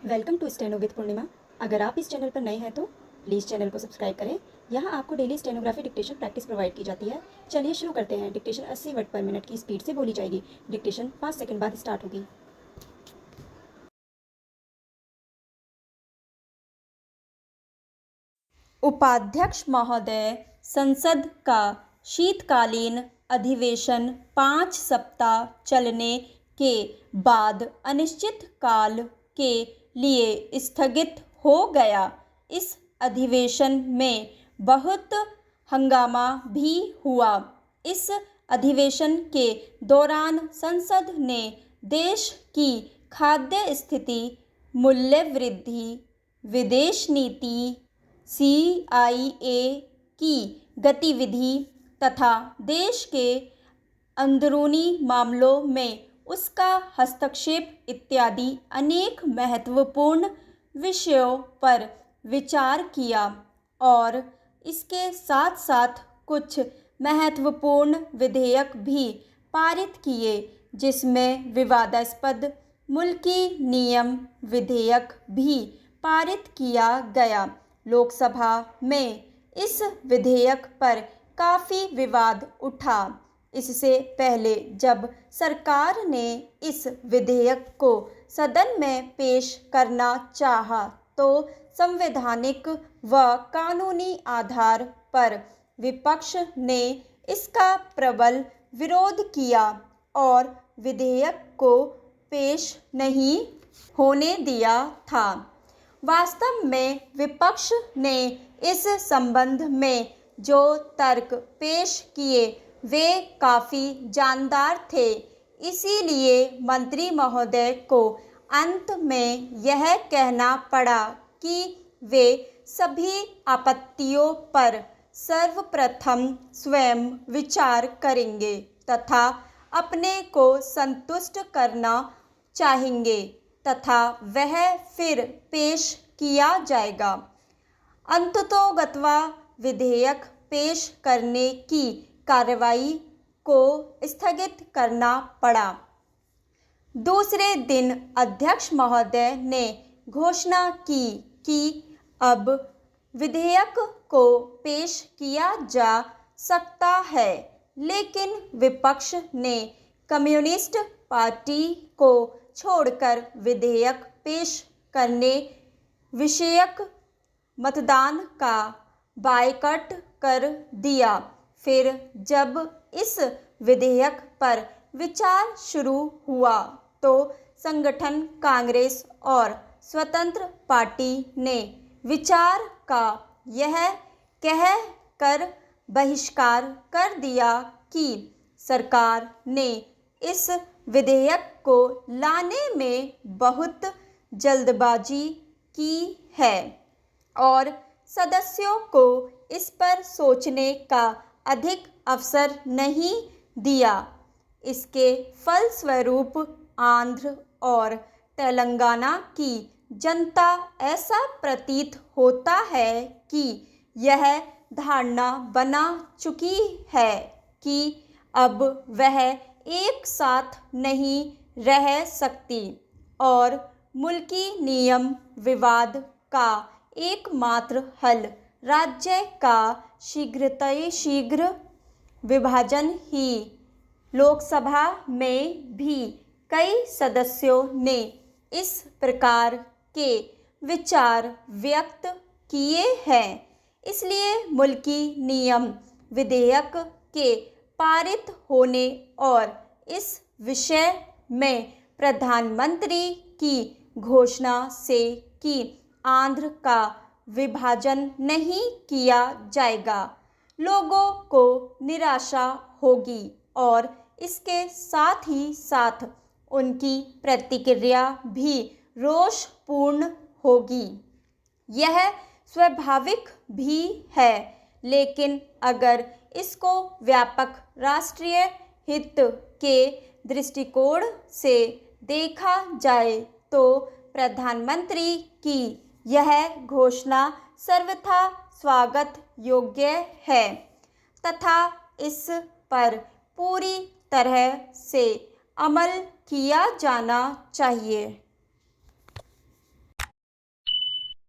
Welcome to steno with पूर्णिमा। अगर आप इस चैनल पर नए हैं तो प्लीज़ चैनल को सब्सक्राइब करें। यहाँ आपको daily stenography dictation practice provide की जाती है। चलिए शुरू करते हैं। डिक्टेशन 80 वर्ड पर मिनट की स्पीड से बोली जाएगी। डिक्टेशन 5 सेकंड बाद स्टार्ट होगी। उपाध्यक्ष महोदय, संसद का शीतकालीन अधिवेशन 5 सप्ताह चलने के बाद अनिश्चित काल के लिए स्थगित हो गया। इस अधिवेशन में बहुत हंगामा भी हुआ। इस अधिवेशन के दौरान संसद ने देश की खाद्य स्थिति, मूल्य वृद्धि, विदेश नीति, CIA की गतिविधि तथा देश के अंदरूनी मामलों में उसका हस्तक्षेप इत्यादि अनेक महत्वपूर्ण विषयों पर विचार किया और इसके साथ साथ कुछ महत्वपूर्ण विधेयक भी पारित किए, जिसमें विवादास्पद मुल्की नियम विधेयक भी पारित किया गया। लोकसभा में इस विधेयक पर काफ़ी विवाद उठा। इससे पहले जब सरकार ने इस विधेयक को सदन में पेश करना चाहा तो संवैधानिक व कानूनी आधार पर विपक्ष ने इसका प्रबल विरोध किया और विधेयक को पेश नहीं होने दिया था। वास्तव में विपक्ष ने इस संबंध में जो तर्क पेश किए वे काफ़ी जानदार थे। इसीलिए मंत्री महोदय को अंत में यह कहना पड़ा कि वे सभी आपत्तियों पर सर्वप्रथम स्वयं विचार करेंगे तथा अपने को संतुष्ट करना चाहेंगे तथा वह फिर पेश किया जाएगा। अंततोगत्वा विधेयक पेश करने की कार्रवाई को स्थगित करना पड़ा। दूसरे दिन अध्यक्ष महोदय ने घोषणा की कि अब विधेयक को पेश किया जा सकता है, लेकिन विपक्ष ने कम्युनिस्ट पार्टी को छोड़कर विधेयक पेश करने विषयक मतदान का बायकॉट कर दिया। फिर जब इस विधेयक पर विचार शुरू हुआ तो संगठन कांग्रेस और स्वतंत्र पार्टी ने विचार का यह कह कर बहिष्कार कर दिया कि सरकार ने इस विधेयक को लाने में बहुत जल्दबाजी की है और सदस्यों को इस पर सोचने का अधिक अवसर नहीं दिया। इसके फलस्वरूप आंध्र और तेलंगाना की जनता ऐसा प्रतीत होता है कि यह धारणा बना चुकी है कि अब वह एक साथ नहीं रह सकती और मुल्की नियम विवाद का एकमात्र हल राज्य का शीघ्र विभाजन ही। लोकसभा में भी कई सदस्यों ने इस प्रकार के विचार व्यक्त किए हैं। इसलिए मुल्की नियम विधेयक के पारित होने और इस विषय में प्रधानमंत्री की घोषणा से कि आंध्र का विभाजन नहीं किया जाएगा, लोगों को निराशा होगी और इसके साथ ही साथ उनकी प्रतिक्रिया भी रोषपूर्ण होगी। यह स्वाभाविक भी है, लेकिन अगर इसको व्यापक राष्ट्रीय हित के दृष्टिकोण से देखा जाए तो प्रधानमंत्री की यह घोषणा सर्वथा स्वागत योग्य है तथा इस पर पूरी तरह से अमल किया जाना चाहिए।